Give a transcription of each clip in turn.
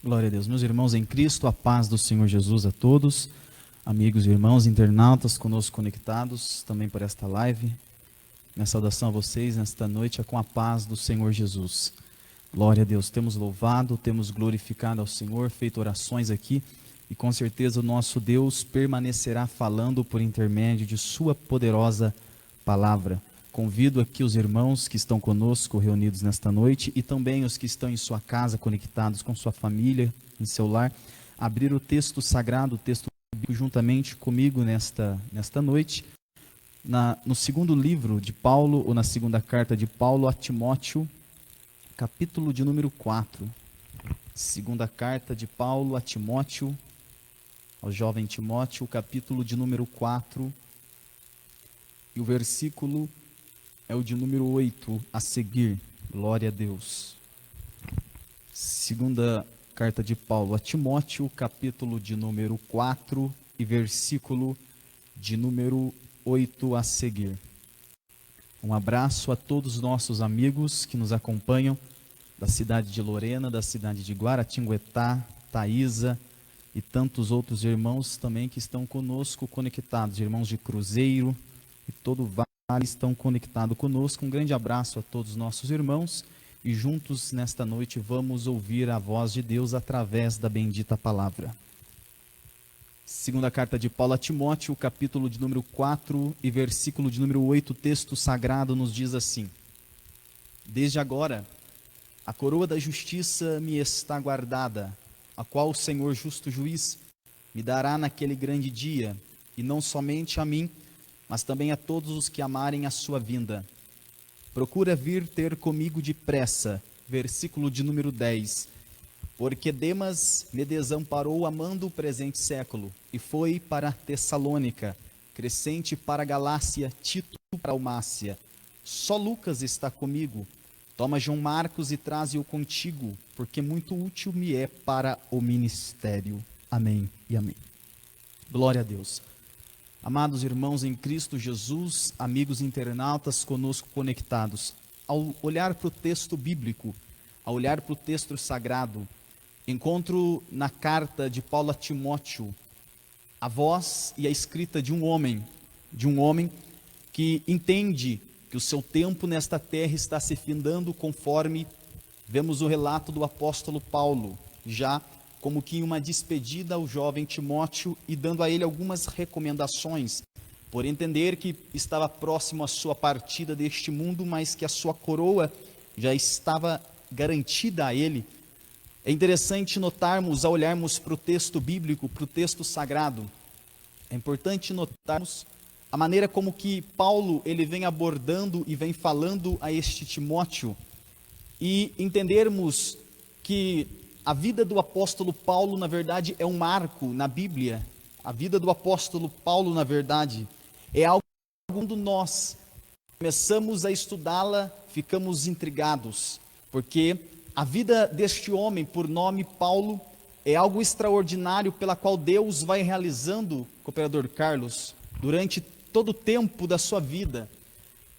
Glória a Deus. Meus irmãos em Cristo, a paz do Senhor Jesus a todos. Amigos e irmãos, internautas conosco conectados também por esta live. Minha saudação a vocês nesta noite é com a paz do Senhor Jesus. Glória a Deus. Temos louvado, temos glorificado ao Senhor, feito orações aqui e com certeza o nosso Deus permanecerá falando por intermédio de sua poderosa palavra. Convido aqui os irmãos que estão conosco reunidos nesta noite e também os que estão em sua casa, conectados com sua família, em seu lar, a abrir o texto sagrado, o texto bíblico juntamente comigo nesta noite, no segundo livro de Paulo, ou na segunda carta de Paulo a Timóteo, capítulo de número 4. Segunda carta de Paulo a Timóteo, ao jovem Timóteo, capítulo de número 4, e o versículo é o de número 8 a seguir. Glória a Deus. Segunda carta de Paulo a Timóteo, capítulo de número 4 e versículo de número 8 a seguir. Um abraço a todos os nossos amigos que nos acompanham da cidade de Lorena, da cidade de Guaratinguetá, Taísa e tantos outros irmãos também que estão conosco conectados, irmãos de Cruzeiro e todo o vale estão conectados conosco. Um grande abraço a todos os nossos irmãos e juntos nesta noite vamos ouvir a voz de Deus através da bendita palavra. Segunda carta de Paulo a Timóteo, capítulo de número 4 e versículo de número 8, o texto sagrado nos diz assim: Desde agora a coroa da justiça me está guardada, a qual o Senhor justo juiz me dará naquele grande dia, e não somente a mim, mas também a todos os que amarem a sua vinda. Procura vir ter comigo depressa. Versículo de número 10. Porque Demas me desamparou amando o presente século, e foi para Tessalônica, Crescente para Galácia, Tito para Almácia. Só Lucas está comigo. Toma João Marcos e traze-o contigo, porque muito útil me é para o ministério. Amém e amém. Glória a Deus. Amados irmãos em Cristo Jesus, amigos internautas conosco conectados, ao olhar para o texto bíblico, ao olhar para o texto sagrado, encontro na carta de Paulo a Timóteo a voz e a escrita de um homem que entende que o seu tempo nesta terra está se findando, conforme vemos o relato do apóstolo Paulo, já como que uma despedida ao jovem Timóteo e dando a ele algumas recomendações, por entender que estava próximo à sua partida deste mundo, mas que a sua coroa já estava garantida a ele. É interessante notarmos, ao olharmos para o texto bíblico, para o texto sagrado, é importante notarmos a maneira como que Paulo ele vem abordando e vem falando a este Timóteo, e entendermos que a vida do apóstolo Paulo, na verdade, é um marco na Bíblia. A vida do apóstolo Paulo, na verdade, é algo que quando nós começamos a estudá-la, ficamos intrigados, porque a vida deste homem, por nome Paulo, é algo extraordinário pela qual Deus vai realizando, cooperador Carlos, durante todo o tempo da sua vida.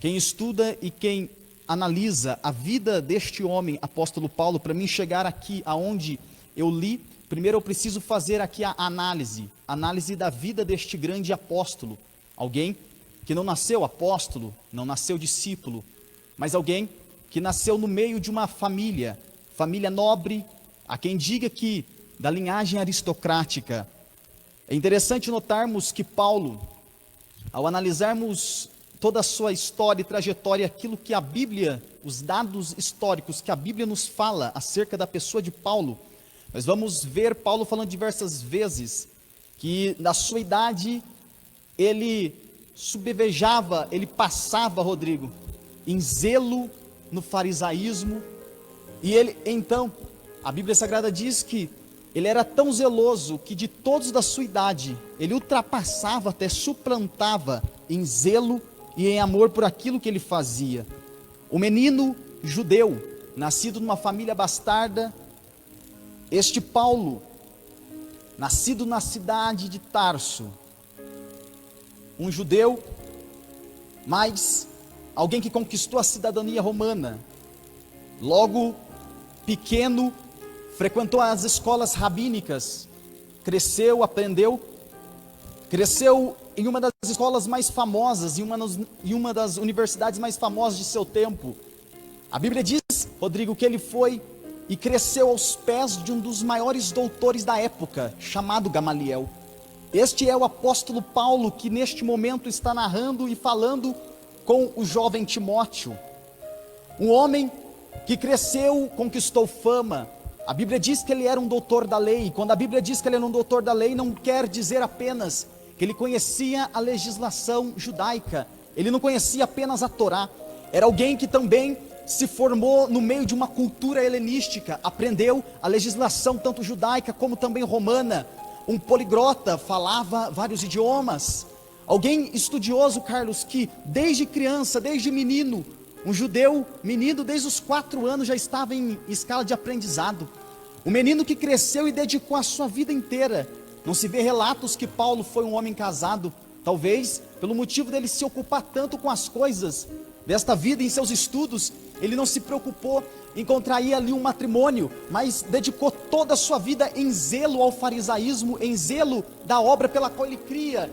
Quem estuda e quem analisa a vida deste homem, apóstolo Paulo, para mim chegar aqui aonde eu li, primeiro eu preciso fazer aqui a análise da vida deste grande apóstolo, alguém que não nasceu apóstolo, não nasceu discípulo, mas alguém que nasceu no meio de uma família nobre, há quem diga que da linhagem aristocrática. É interessante notarmos que Paulo, ao analisarmos toda a sua história e trajetória, aquilo que a Bíblia, os dados históricos que a Bíblia nos fala acerca da pessoa de Paulo, nós vamos ver Paulo falando diversas vezes que na sua idade ele subvejava, ele passava, Rodrigo, em zelo no farisaísmo, e ele, então, a Bíblia Sagrada diz que ele era tão zeloso que de todos da sua idade, ele ultrapassava, até suplantava em zelo e em amor por aquilo que ele fazia. O menino judeu, nascido numa família bastarda, este Paulo, nascido na cidade de Tarso, um judeu, mas alguém que conquistou a cidadania romana, logo pequeno, frequentou as escolas rabínicas, cresceu, aprendeu, cresceu em uma das escolas mais famosas, em uma das universidades mais famosas de seu tempo. A Bíblia diz, Rodrigo, que ele foi e cresceu aos pés de um dos maiores doutores da época, chamado Gamaliel. Este é o apóstolo Paulo que neste momento está narrando e falando com o jovem Timóteo. Um homem que cresceu, conquistou fama. A Bíblia diz que ele era um doutor da lei. Quando a Bíblia diz que ele era um doutor da lei, não quer dizer apenas que ele conhecia a legislação judaica. Ele não conhecia apenas a Torá. Era alguém que também se formou no meio de uma cultura helenística, aprendeu a legislação tanto judaica como também romana. Um poliglota, falava vários idiomas. Alguém estudioso, Carlos, que desde criança, desde menino, um judeu menino, desde os 4 anos já estava em escala de aprendizado. Um menino que cresceu e dedicou a sua vida inteira. Não se vê relatos que Paulo foi um homem casado, talvez pelo motivo dele se ocupar tanto com as coisas desta vida em seus estudos, ele não se preocupou em contrair ali um matrimônio, mas dedicou toda a sua vida em zelo ao farisaísmo, em zelo da obra pela qual ele cria,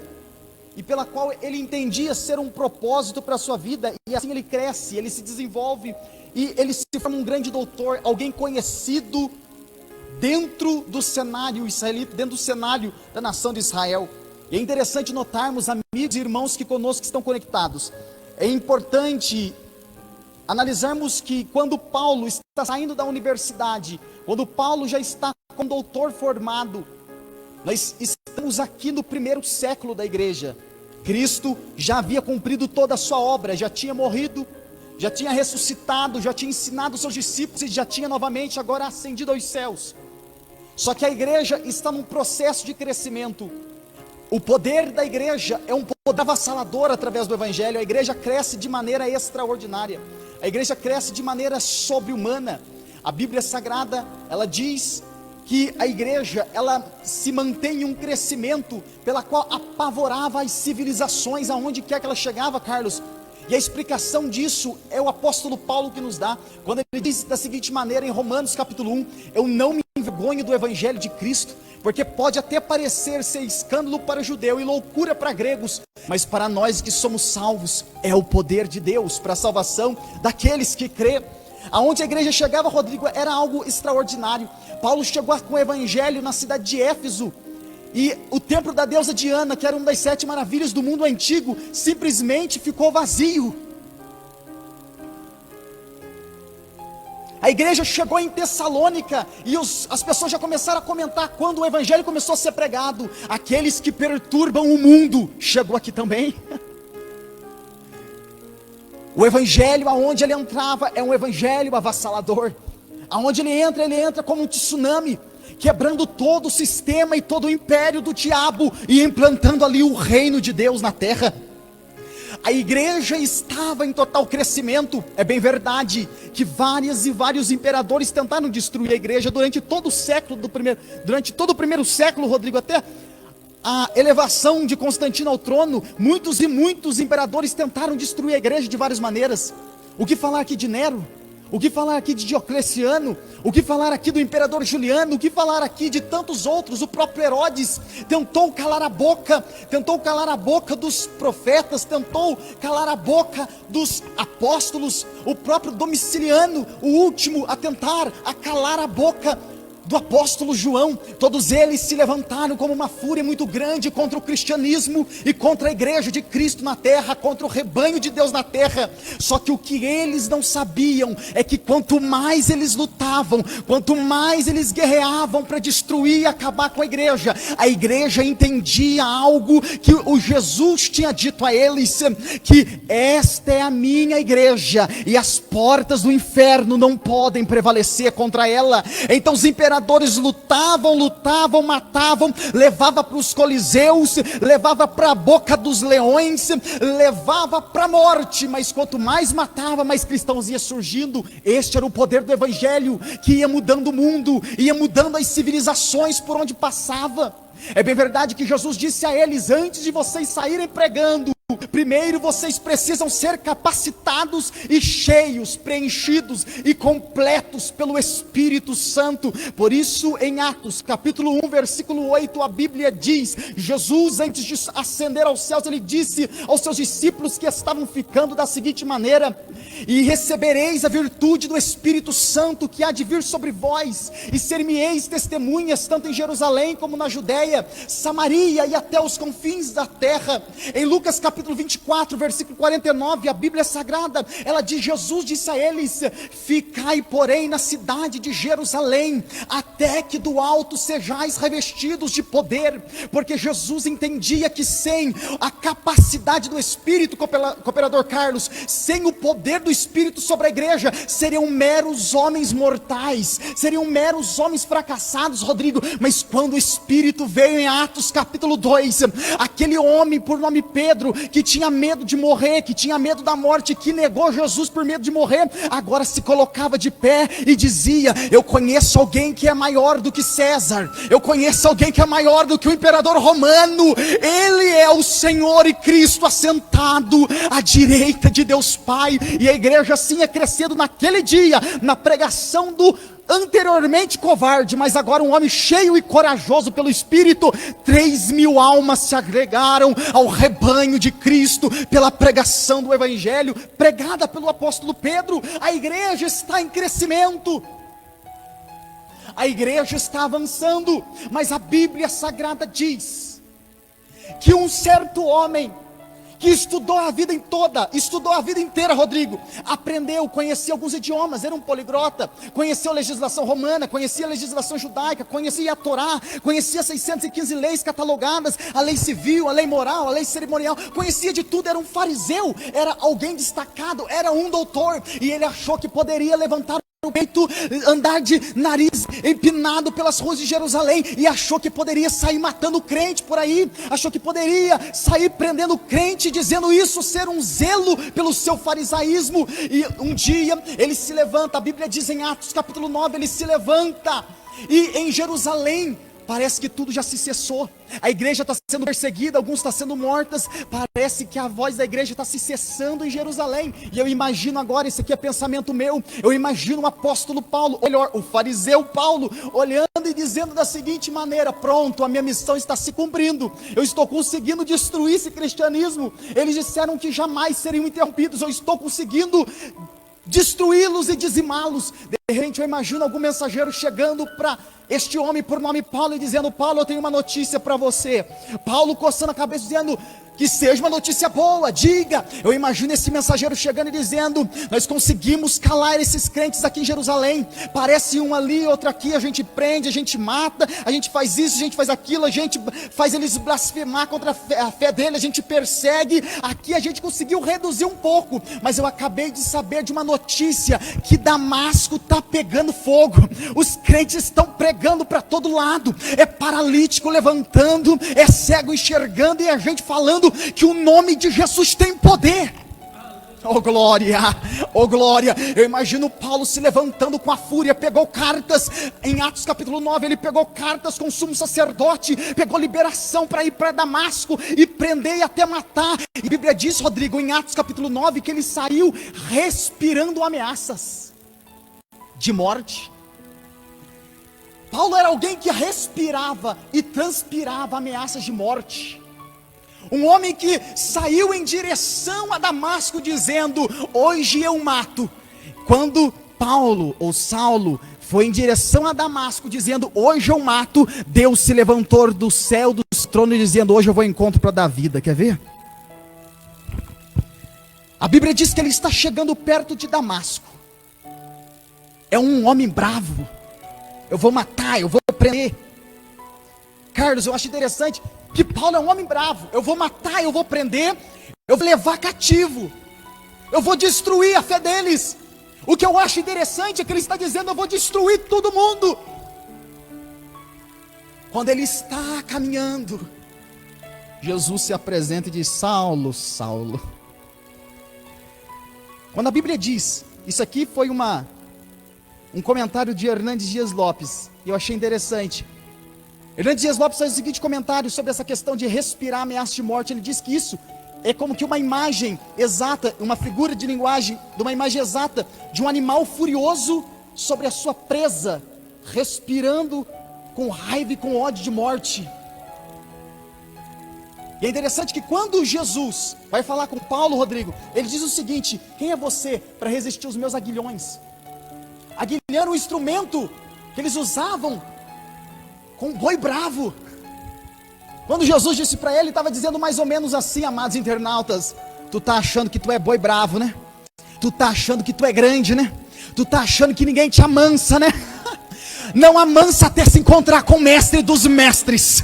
e pela qual ele entendia ser um propósito para a sua vida, e assim ele cresce, ele se desenvolve, e ele se forma um grande doutor, alguém conhecido dentro do cenário israelita, dentro do cenário da nação de Israel. E é interessante notarmos, amigos e irmãos que conosco estão conectados, é importante analisarmos que quando Paulo está saindo da universidade, quando Paulo já está como doutor formado, nós estamos aqui no 1º século da igreja. Cristo já havia cumprido toda a sua obra, já tinha morrido, já tinha ressuscitado, já tinha ensinado os seus discípulos e já tinha novamente agora ascendido aos céus. Só que a igreja está num processo de crescimento. O poder da igreja é um poder avassalador através do evangelho. A igreja cresce de maneira extraordinária. A igreja cresce de maneira sobre-humana. A Bíblia Sagrada, ela diz que a igreja, ela se mantém em um crescimento pela qual apavorava as civilizações aonde quer que ela chegava, Carlos. E a explicação disso é o apóstolo Paulo que nos dá, quando ele diz da seguinte maneira em Romanos capítulo 1, eu não me envergonho do evangelho de Cristo, porque pode até parecer ser escândalo para judeu e loucura para gregos, mas para nós que somos salvos, é o poder de Deus para a salvação daqueles que crê. Aonde a igreja chegava, Rodrigo, era algo extraordinário. Paulo chegou com o evangelho na cidade de Éfeso, e o templo da deusa Diana, que era uma das 7 maravilhas do mundo antigo, simplesmente ficou vazio. A igreja chegou em Tessalônica e as pessoas já começaram a comentar quando o evangelho começou a ser pregado. Aqueles que perturbam o mundo, chegou aqui também. O evangelho aonde ele entrava é um evangelho avassalador. Aonde ele entra como um tsunami, quebrando todo o sistema e todo o império do diabo e implantando ali o reino de Deus na terra. A igreja estava em total crescimento. É bem verdade que vários imperadores tentaram destruir a igreja durante todo o século durante todo o 1º século, Rodrigo, até a elevação de Constantino ao trono. Muitos imperadores tentaram destruir a igreja de várias maneiras. O que falar aqui de Nero? O que falar aqui de Diocleciano? O que falar aqui do imperador Juliano? O que falar aqui de tantos outros? O próprio Herodes tentou calar a boca dos profetas, tentou calar a boca dos apóstolos. O próprio Domiciliano, o último a tentar calar a boca do apóstolo João. Todos eles se levantaram como uma fúria muito grande contra o cristianismo e contra a igreja de Cristo na terra, contra o rebanho de Deus na terra. Só que o que eles não sabiam é que quanto mais eles lutavam, quanto mais eles guerreavam para destruir e acabar com a igreja entendia algo que o Jesus tinha dito a eles, que esta é a minha igreja e as portas do inferno não podem prevalecer contra ela. Então os imperadores lutavam, matavam, levava para os coliseus, levava para a boca dos leões, levava para a morte, mas quanto mais matava, mais cristãos ia surgindo. Este era o poder do evangelho, que ia mudando o mundo, ia mudando as civilizações por onde passava. É bem verdade que Jesus disse a eles, antes de vocês saírem pregando, Primeiro vocês precisam ser capacitados e cheios, preenchidos e completos pelo Espírito Santo. Por isso, em Atos capítulo 1, versículo 8, a Bíblia diz: Jesus, antes de ascender aos céus, ele disse aos seus discípulos que estavam ficando da seguinte maneira: e recebereis a virtude do Espírito Santo que há de vir sobre vós, e ser-me-eis testemunhas tanto em Jerusalém como na Judéia, Samaria e até os confins da terra. Em Lucas capítulo 24, versículo 49, a Bíblia Sagrada, ela diz: Jesus disse a eles: ficai porém na cidade de Jerusalém, até que do alto sejais revestidos de poder, porque Jesus entendia que sem a capacidade do Espírito, cooperador Carlos, sem o poder do Espírito sobre a igreja, seriam meros homens mortais, seriam meros homens fracassados, Rodrigo. Mas quando o Espírito veio em Atos capítulo 2, aquele homem por nome Pedro, que tinha medo de morrer, que tinha medo da morte, que negou Jesus por medo de morrer, agora se colocava de pé e dizia: eu conheço alguém que é maior do que César, eu conheço alguém que é maior do que o imperador romano, ele é o Senhor e Cristo assentado à direita de Deus Pai. E a igreja assim é crescendo naquele dia, na pregação do anteriormente covarde, mas agora um homem cheio e corajoso pelo Espírito. 3.000 almas se agregaram ao rebanho de Cristo pela pregação do Evangelho, pregada pelo apóstolo Pedro. A igreja está em crescimento, a igreja está avançando, mas a Bíblia Sagrada diz que um certo homem, que estudou a vida inteira, Rodrigo, aprendeu, conhecia alguns idiomas, era um poliglota, conheceu a legislação romana, conhecia a legislação judaica, conhecia a Torá, conhecia 615 leis catalogadas, a lei civil, a lei moral, a lei cerimonial, conhecia de tudo, era um fariseu, era alguém destacado, era um doutor, e ele achou que poderia levantar o peito, andar de nariz empinado pelas ruas de Jerusalém, e achou que poderia sair matando crente por aí, achou que poderia sair prendendo crente, dizendo isso ser um zelo pelo seu farisaísmo. E um dia ele se levanta, a Bíblia diz em Atos capítulo 9, ele se levanta, e em Jerusalém parece que tudo já se cessou, a igreja está sendo perseguida, alguns estão sendo mortas, parece que a voz da igreja está se cessando em Jerusalém. E eu imagino agora, isso aqui é pensamento meu, eu imagino o apóstolo Paulo, melhor, o fariseu Paulo, olhando e dizendo da seguinte maneira: pronto, a minha missão está se cumprindo, eu estou conseguindo destruir esse cristianismo, eles disseram que jamais seriam interrompidos, eu estou conseguindo destruí-los e dizimá-los. De repente eu imagino algum mensageiro chegando para este homem por nome Paulo e dizendo: Paulo, eu tenho uma notícia para você. Paulo coçando a cabeça dizendo: que seja uma notícia boa, diga. Eu imagino esse mensageiro chegando e dizendo: nós conseguimos calar esses crentes aqui em Jerusalém, parece um ali, outro aqui, a gente prende, a gente mata, a gente faz isso, a gente faz aquilo, a gente faz eles blasfemar contra a fé dele, a gente persegue, aqui a gente conseguiu reduzir um pouco, mas eu acabei de saber de uma notícia, que Damasco está pegando fogo, os crentes estão pregando para todo lado, é paralítico levantando, é cego enxergando, e a gente falando que o nome de Jesus tem poder. Oh glória, oh glória. Eu imagino Paulo se levantando com a fúria, pegou cartas, em Atos capítulo 9, ele pegou cartas com o sumo sacerdote, pegou liberação para ir para Damasco, e prender e até matar, e a Bíblia diz, Rodrigo, em Atos capítulo 9, que ele saiu respirando ameaças de morte. Paulo era alguém que respirava e transpirava ameaças de morte, um homem que saiu em direção a Damasco dizendo: hoje eu mato. Quando Paulo ou Saulo foi em direção a Damasco dizendo: hoje eu mato, Deus se levantou do céu, do trono, dizendo: hoje eu vou ao encontro para dar vida. Quer ver? A Bíblia diz que ele está chegando perto de Damasco, é um homem bravo, eu vou matar, eu vou prender. Carlos, eu acho interessante que Paulo é um homem bravo, eu vou matar, eu vou prender, eu vou levar cativo, eu vou destruir a fé deles. O que eu acho interessante é que ele está dizendo: eu vou destruir todo mundo. Quando ele está caminhando, Jesus se apresenta e diz: Saulo, Saulo. Quando a Bíblia diz, isso aqui foi um comentário de Hernandes Dias Lopes, e eu achei interessante. Hernandes Dias Lopes faz o seguinte comentário sobre essa questão de respirar ameaça de morte. Ele diz que isso é como que uma imagem exata, uma figura de linguagem, de uma imagem exata, de um animal furioso sobre a sua presa, respirando com raiva e com ódio de morte. E é interessante que quando Jesus vai falar com Paulo, Rodrigo, ele diz o seguinte: quem é você para resistir aos meus aguilhões? Aguilhão era um instrumento que eles usavam com um boi bravo. Quando Jesus disse para ele, ele estava dizendo mais ou menos assim: amados internautas, tu tá achando que tu é boi bravo, né? Tu tá achando que tu é grande, né? Tu tá achando que ninguém te amansa, né? Não amansa até se encontrar com o mestre dos mestres.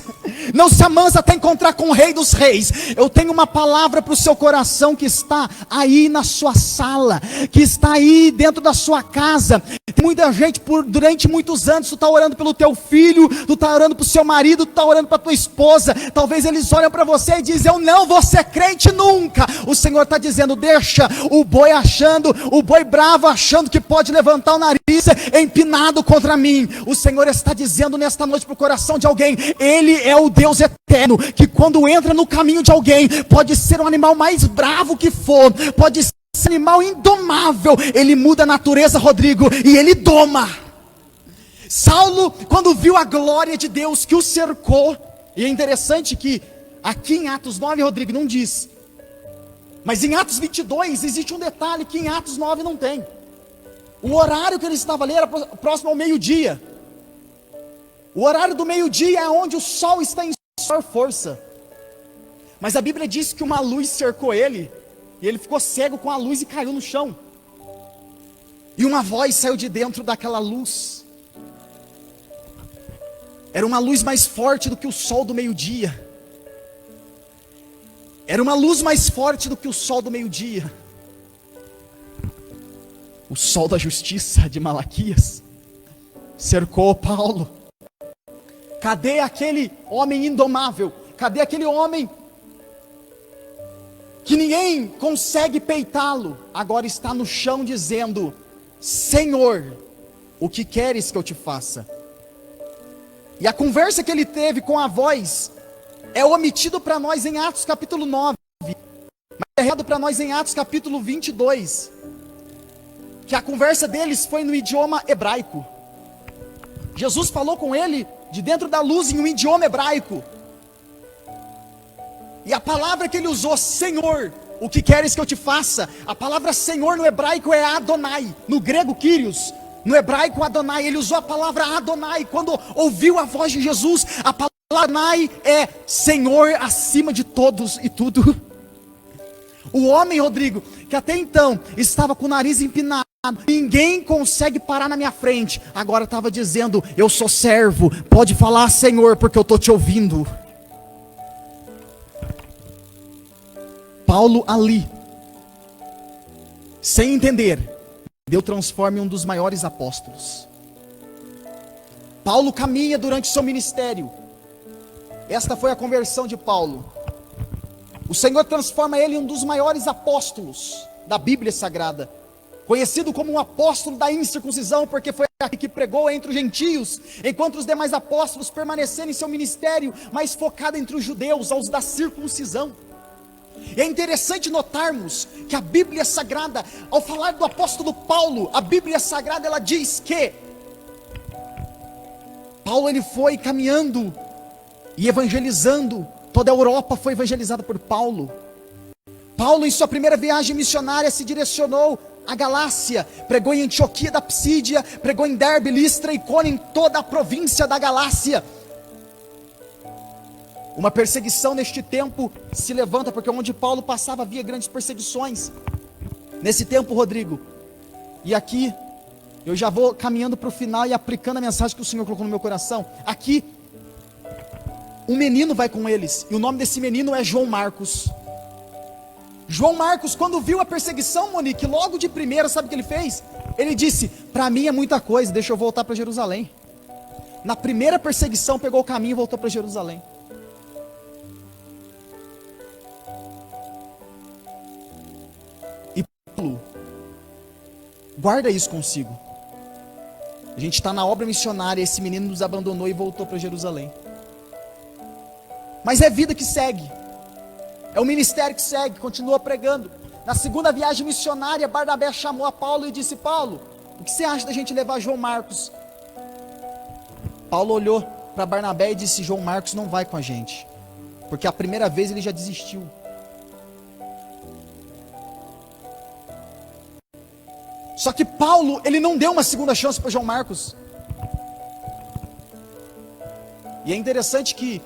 Não se amansa até encontrar com o rei dos reis. Eu tenho uma palavra para o seu coração que está aí na sua sala, que está aí dentro da sua casa. Tem muita gente, durante muitos anos, tu está orando pelo teu filho, tu está orando para o seu marido, tu está orando para tua esposa. Talvez eles olham para você e dizem: eu não vou ser crente nunca. O Senhor está dizendo: deixa o boi bravo achando que pode levantar o nariz empinado contra mim. O Senhor está dizendo nesta noite para o coração de alguém: Ele é o Deus eterno, que quando entra no caminho de alguém, pode ser o animal mais bravo que for, pode ser um animal indomável, ele muda a natureza, Rodrigo, e ele doma. Saulo, quando viu a glória de Deus que o cercou, e é interessante que aqui em Atos 9, Rodrigo, não diz, mas em Atos 22 existe um detalhe que em Atos 9 não tem. O horário que ele estava ali era próximo ao meio-dia. O horário do meio-dia é onde o sol está em sua força. Mas a Bíblia diz que uma luz cercou ele, e ele ficou cego com a luz e caiu no chão. E uma voz saiu de dentro daquela luz. Era uma luz mais forte do que o sol do meio-dia. Era uma luz mais forte do que o sol do meio-dia. O sol da justiça de Malaquias cercou Paulo. Cadê aquele homem indomável? Cadê aquele homem que ninguém consegue peitá-lo? Agora está no chão dizendo: Senhor, o que queres que eu te faça? E a conversa que ele teve com a voz é omitido para nós em Atos capítulo 9, mas é relatado para nós em Atos capítulo 22, que a conversa deles foi no idioma hebraico. Jesus falou com ele de dentro da luz em um idioma hebraico. E a palavra que ele usou, Senhor, o que queres que eu te faça? A palavra Senhor no hebraico é Adonai, no grego Kyrios, no hebraico Adonai. Ele usou a palavra Adonai. Quando ouviu a voz de Jesus, a palavra Adonai é Senhor acima de todos e tudo. O homem, Rodrigo, que até então estava com o nariz empinado, ninguém consegue parar na minha frente, agora estava dizendo: eu sou servo, pode falar, Senhor, porque eu estou te ouvindo. Paulo ali, sem entender, Deus transforma em um dos maiores apóstolos. Paulo caminha durante seu ministério. Esta foi a conversão de Paulo. O Senhor transforma ele em um dos maiores apóstolos da Bíblia Sagrada, conhecido como um apóstolo da incircuncisão, porque foi aquele que pregou entre os gentios, enquanto os demais apóstolos permaneceram em seu ministério mais focado entre os judeus, aos da circuncisão. E é interessante notarmos que a Bíblia Sagrada, ao falar do apóstolo Paulo, a Bíblia Sagrada ela diz que Paulo ele foi caminhando e evangelizando. Toda a Europa foi evangelizada por Paulo. Paulo, em sua primeira viagem missionária, se direcionou à Galácia, pregou em Antioquia da Psídia, pregou em Derbe, Listra e Icônio, em toda a província da Galácia. Uma perseguição neste tempo se levanta, porque onde Paulo passava havia grandes perseguições. Nesse tempo, Rodrigo, e aqui eu já vou caminhando para o final e aplicando a mensagem que o Senhor colocou no meu coração. Aqui, um menino vai com eles, e o nome desse menino é João Marcos. João Marcos, quando viu a perseguição, Monique, logo de primeira, sabe o que ele fez? Ele disse: para mim é muita coisa, deixa eu voltar para Jerusalém. Na primeira perseguição, pegou o caminho e voltou para Jerusalém. E Paulo, guarda isso consigo. A gente está na obra missionária, esse menino nos abandonou e voltou para Jerusalém. Mas é vida que segue. É o ministério que segue, continua pregando. Na segunda viagem missionária, Barnabé chamou a Paulo e disse: Paulo, o que você acha da gente levar João Marcos? Paulo olhou para Barnabé e disse: João Marcos não vai com a gente, porque a primeira vez ele já desistiu. Só que Paulo, ele não deu uma segunda chance para João Marcos. E é interessante que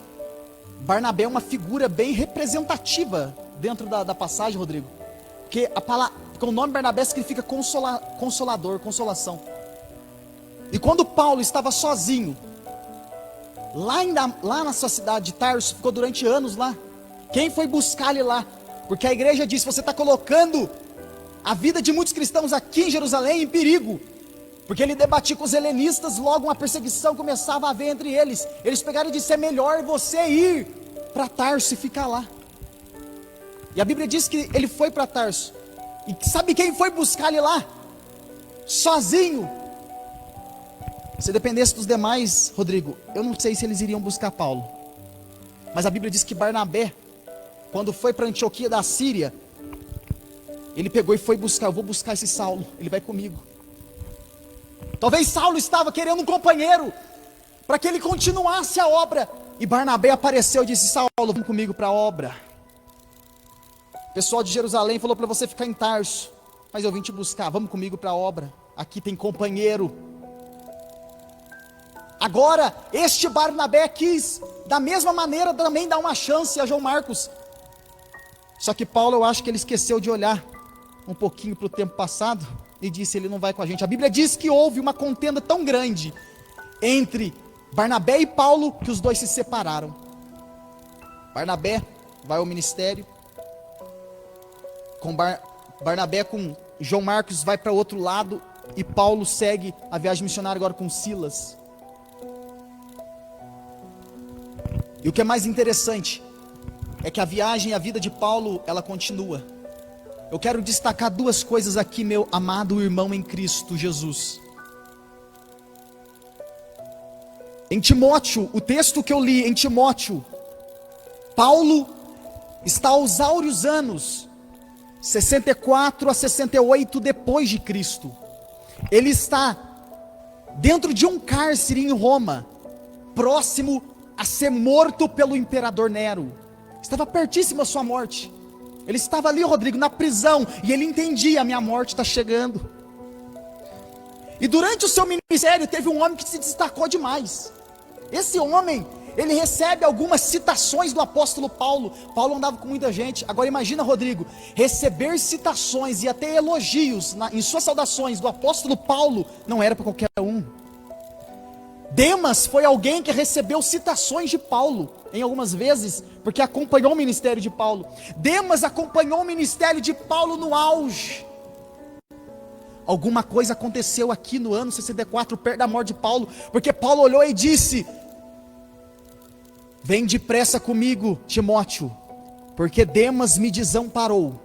Barnabé é uma figura bem representativa dentro da passagem, Rodrigo. Porque o nome Barnabé significa consolador, consolação. E quando Paulo estava sozinho, lá na sua cidade de Tarso, ficou durante anos lá. Quem foi buscar ele lá? Porque a igreja disse: você está colocando a vida de muitos cristãos aqui em Jerusalém em perigo. Porque ele debatia com os helenistas, logo uma perseguição começava a haver entre eles. Eles pegaram e disseram: é melhor você ir para Tarso e ficar lá. E a Bíblia diz que ele foi para Tarso. E sabe quem foi buscar ele lá? Sozinho. Se dependesse dos demais, Rodrigo, eu não sei se eles iriam buscar Paulo. Mas a Bíblia diz que Barnabé, quando foi para Antioquia da Síria, ele pegou e foi buscar: eu vou buscar esse Saulo, ele vai comigo. Talvez Saulo estava querendo um companheiro para que ele continuasse a obra. E Barnabé apareceu e disse: Saulo, vamos comigo para a obra. O pessoal de Jerusalém falou para você ficar em Tarso, mas eu vim te buscar, vamos comigo para a obra. Aqui tem companheiro. Agora, este Barnabé quis, da mesma maneira, também dar uma chance a João Marcos. Só que Paulo, eu acho que ele esqueceu de olhar um pouquinho para o tempo passado e disse: ele não vai com a gente. A Bíblia diz que houve uma contenda tão grande entre Barnabé e Paulo que os dois se separaram. Barnabé vai ao ministério, Barnabé com João Marcos vai para outro lado, e Paulo segue a viagem missionária agora com Silas. E o que é mais interessante é que a viagem, a vida de Paulo, ela continua. Eu quero destacar duas coisas aqui, meu amado irmão em Cristo Jesus. Em Timóteo, o texto que eu li em Timóteo, Paulo está aos áureos anos 64 a 68 depois de Cristo. Ele está dentro de um cárcere em Roma, próximo a ser morto pelo imperador Nero. Estava pertíssimo a sua morte. Ele estava ali, Rodrigo, na prisão, e ele entendia: a minha morte está chegando. E durante o seu ministério teve um homem que se destacou demais. Esse homem, ele recebe algumas citações do apóstolo Paulo. Paulo andava com muita gente. Agora imagina, Rodrigo, receber citações e até elogios em suas saudações do apóstolo Paulo. Não era para qualquer um. Demas foi alguém que recebeu citações de Paulo, em algumas vezes, porque acompanhou o ministério de Paulo. Demas acompanhou o ministério de Paulo no auge. Alguma coisa aconteceu aqui no ano 64, perto da morte de Paulo, porque Paulo olhou e disse: vem depressa comigo, Timóteo, porque Demas me desamparou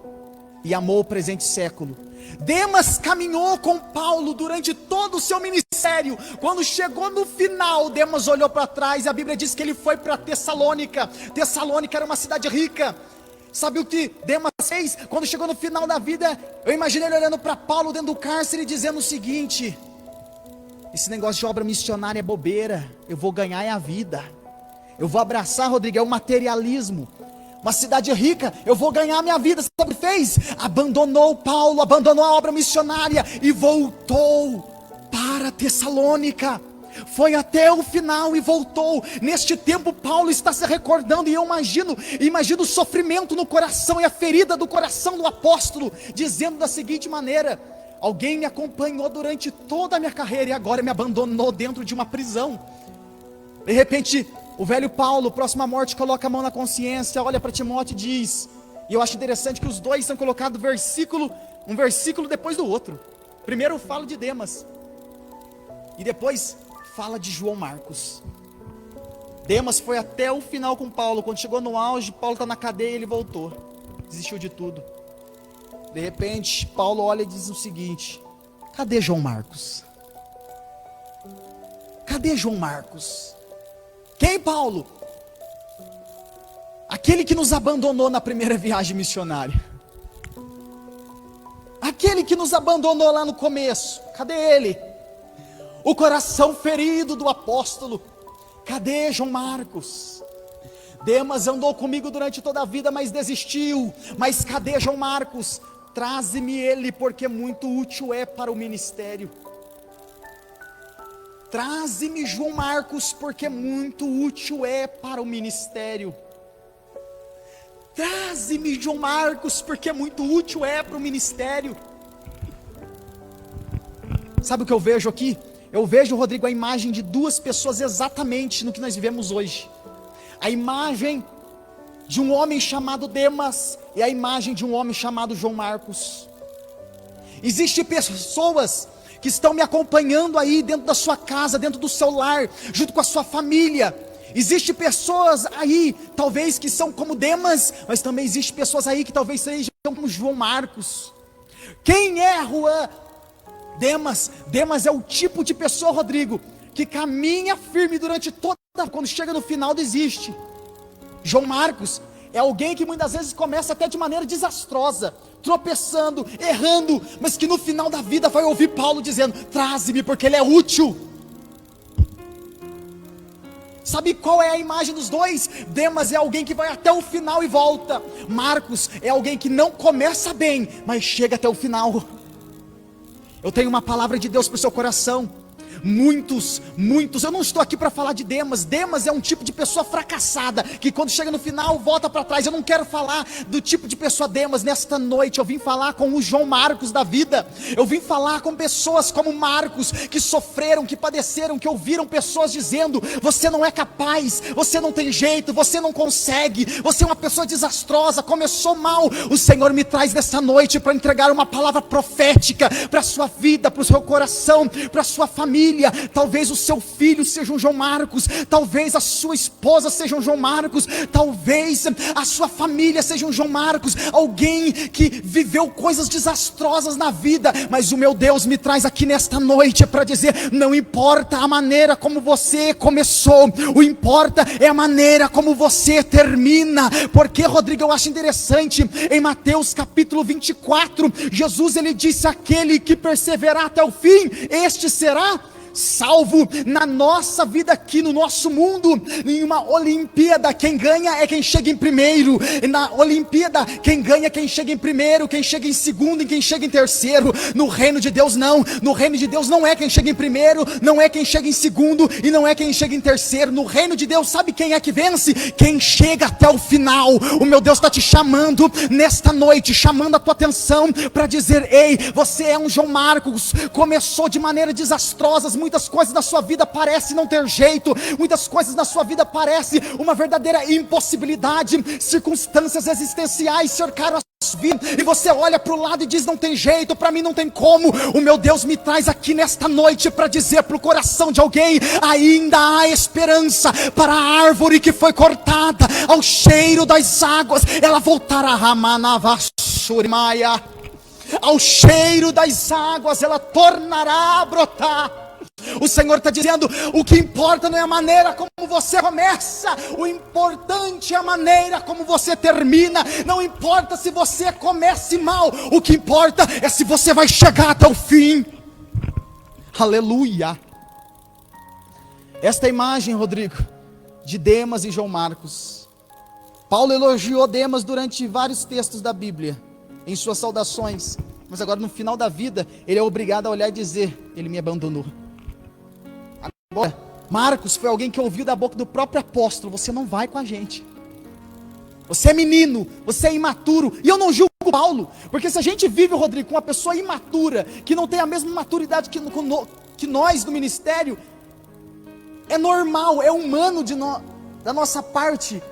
e amou o presente século. Demas caminhou com Paulo durante todo o seu ministério. Quando chegou no final, Demas olhou para trás e a Bíblia diz que ele foi para Tessalônica. Tessalônica era uma cidade rica. Sabe o que Demas fez? Quando chegou no final da vida, eu imaginei ele olhando para Paulo dentro do cárcere e dizendo o seguinte: esse negócio de obra missionária é bobeira, eu vou ganhar é a vida. Eu vou abraçar, Rodrigo, é o materialismo. Uma cidade rica, eu vou ganhar a minha vida. Sabe o que fez? Abandonou Paulo, abandonou a obra missionária e voltou para Tessalônica. Foi até o final e voltou. Neste tempo Paulo está se recordando, e eu imagino o sofrimento no coração e a ferida do coração do apóstolo, dizendo da seguinte maneira: alguém me acompanhou durante toda a minha carreira e agora me abandonou dentro de uma prisão. De repente, o velho Paulo, próximo à morte, coloca a mão na consciência, olha para Timóteo e diz, e eu acho interessante que os dois são colocados um versículo depois do outro. Primeiro fala de Demas, e depois fala de João Marcos. Demas foi até o final com Paulo. Quando chegou no auge, Paulo está na cadeia e ele voltou, desistiu de tudo. De repente, Paulo olha e diz o seguinte: cadê João Marcos? Cadê João Marcos? Quem, Paulo? aquele que nos abandonou na primeira viagem missionária, aquele que nos abandonou lá no começo, cadê ele? O coração ferido do apóstolo, cadê João Marcos? Demas andou comigo durante toda a vida, mas desistiu, mas cadê João Marcos? Traze-me ele, porque muito útil é para o ministério. Traze-me João Marcos, porque muito útil é para o ministério. Traze-me João Marcos, porque muito útil é para o ministério. Sabe o que eu vejo aqui? Eu vejo, Rodrigo, a imagem de duas pessoas exatamente no que nós vivemos hoje. A imagem de um homem chamado Demas e a imagem de um homem chamado João Marcos. Existem pessoas que estão me acompanhando aí dentro da sua casa, dentro do seu lar, junto com a sua família. Existem pessoas aí, talvez que são como Demas, mas também existem pessoas aí que talvez sejam como João Marcos. Quem é Juan? Demas. Demas é o tipo de pessoa, Rodrigo, que caminha firme durante toda, quando chega no final desiste. João Marcos é alguém que muitas vezes começa até de maneira desastrosa, tropeçando, errando, mas que no final da vida vai ouvir Paulo dizendo: traze-me porque ele é útil. Sabe qual é a imagem dos dois? Demas é alguém que vai até o final e volta. Marcos é alguém que não começa bem, mas chega até o final. Eu tenho uma palavra de Deus para o seu coração. Muitos, eu não estou aqui para falar de Demas. Demas é um tipo de pessoa fracassada, que quando chega no final, volta para trás. Eu não quero falar do tipo de pessoa Demas. Nesta noite eu vim falar com o João Marcos da vida. Eu vim falar com pessoas como Marcos, que sofreram, que padeceram, que ouviram pessoas dizendo: você não é capaz, você não tem jeito, você não consegue, você é uma pessoa desastrosa, começou mal. O Senhor me traz nessa noite para entregar uma palavra profética para a sua vida, para o seu coração, para a sua família. Talvez o seu filho seja um João Marcos, talvez a sua esposa seja um João Marcos, talvez a sua família seja um João Marcos, alguém que viveu coisas desastrosas na vida, mas o meu Deus me traz aqui nesta noite para dizer: não importa a maneira como você começou, o importa é a maneira como você termina. Porque, Rodrigo, eu acho interessante, em Mateus capítulo 24, Jesus ele disse: aquele que perseverar até o fim, este será salvo. Na nossa vida aqui, no nosso mundo, em uma Olimpíada, quem ganha é quem chega em primeiro. Na Olimpíada, quem ganha é quem chega em primeiro, quem chega em segundo e quem chega em terceiro. No reino de Deus não. No reino de Deus não é quem chega em primeiro, não é quem chega em segundo e não é quem chega em terceiro. No reino de Deus, sabe quem é que vence? Quem chega até o final. O meu Deus está te chamando nesta noite, chamando a tua atenção para dizer: ei, você é um João Marcos, começou de maneira desastrosa. Muitas coisas na sua vida parecem não ter jeito, muitas coisas na sua vida parecem uma verdadeira impossibilidade, circunstâncias existenciais cercaram a sua vida, e você olha para o lado e diz: não tem jeito, para mim não tem como. O meu Deus me traz aqui nesta noite para dizer para o coração de alguém: ainda há esperança para a árvore que foi cortada, ao cheiro das águas ela voltará a Ramanavasurimaia, ao cheiro das águas ela tornará a brotar. O Senhor está dizendo: o que importa não é a maneira como você começa, o importante é a maneira como você termina. Não importa se você comece mal, o que importa é se você vai chegar até o fim. Aleluia. Esta imagem, Rodrigo, de Demas e João Marcos. Paulo elogiou Demas durante vários textos da Bíblia, em suas saudações, mas agora no final da vida ele é obrigado a olhar e dizer: ele me abandonou. Agora, Marcos foi alguém que ouviu da boca do próprio apóstolo: você não vai com a gente, você é menino, você é imaturo. E eu não julgo Paulo, porque se a gente vive, Rodrigo, com uma pessoa imatura, que não tem a mesma maturidade que nós do ministério, é normal, é humano da nossa parte,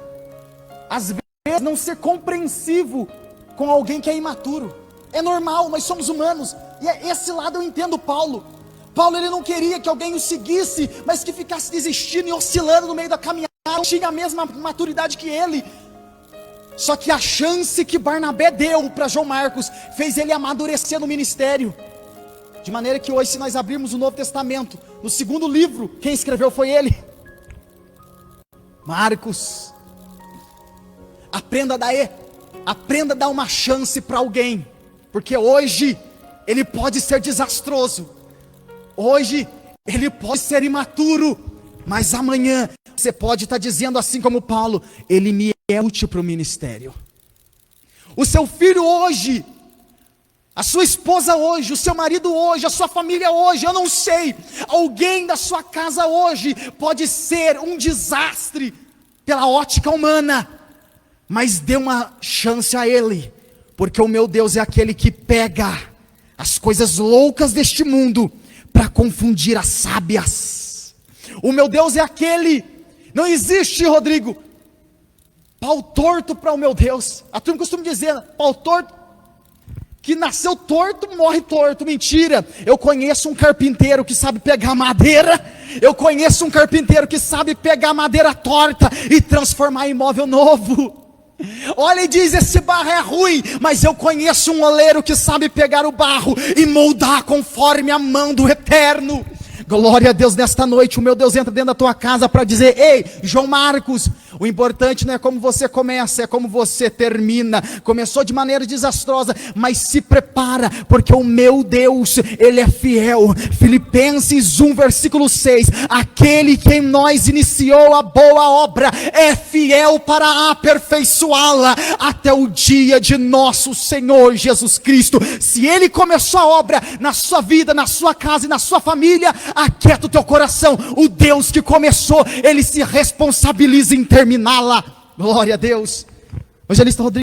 às vezes, não ser compreensivo com alguém que é imaturo. É normal, nós somos humanos, e esse lado eu entendo Paulo. Paulo ele não queria que alguém o seguisse, mas que ficasse desistindo e oscilando no meio da caminhada, não tinha a mesma maturidade que ele. Só que a chance que Barnabé deu para João Marcos fez ele amadurecer no ministério. De maneira que hoje, se nós abrirmos o Novo Testamento, no segundo livro, quem escreveu foi ele, Marcos. aprenda a dar uma chance para alguém, porque hoje ele pode ser desastroso, hoje ele pode ser imaturo, mas amanhã você pode estar dizendo assim como Paulo: ele me é útil para o ministério. O seu filho hoje, a sua esposa hoje, o seu marido hoje, a sua família hoje, eu não sei, alguém da sua casa hoje pode ser um desastre pela ótica humana, mas dê uma chance a ele, porque o meu Deus é aquele que pega as coisas loucas deste mundo para confundir as sábias. O meu Deus é aquele, não existe, Rodrigo, pau torto para o meu Deus. A turma costuma dizer, pau torto, que nasceu torto, morre torto. Mentira, eu conheço um carpinteiro que sabe pegar madeira, eu conheço um carpinteiro que sabe pegar madeira torta e transformar em móvel novo. Olha e diz, esse barro é ruim, mas eu conheço um oleiro que sabe pegar o barro e moldar conforme a mão do Eterno. Glória a Deus, nesta noite o meu Deus entra dentro da tua casa para dizer: ei, João Marcos, o importante não é como você começa, é como você termina. Começou de maneira desastrosa, mas se prepara, porque o meu Deus, Ele é fiel. Filipenses 1 versículo 6, aquele que em nós iniciou a boa obra, é fiel para aperfeiçoá-la até o dia de nosso Senhor Jesus Cristo. Se Ele começou a obra na sua vida, na sua casa e na sua família, aquieta o teu coração, o Deus que começou, Ele se responsabiliza em terminá-la. Glória a Deus. Evangelista Rodrigo.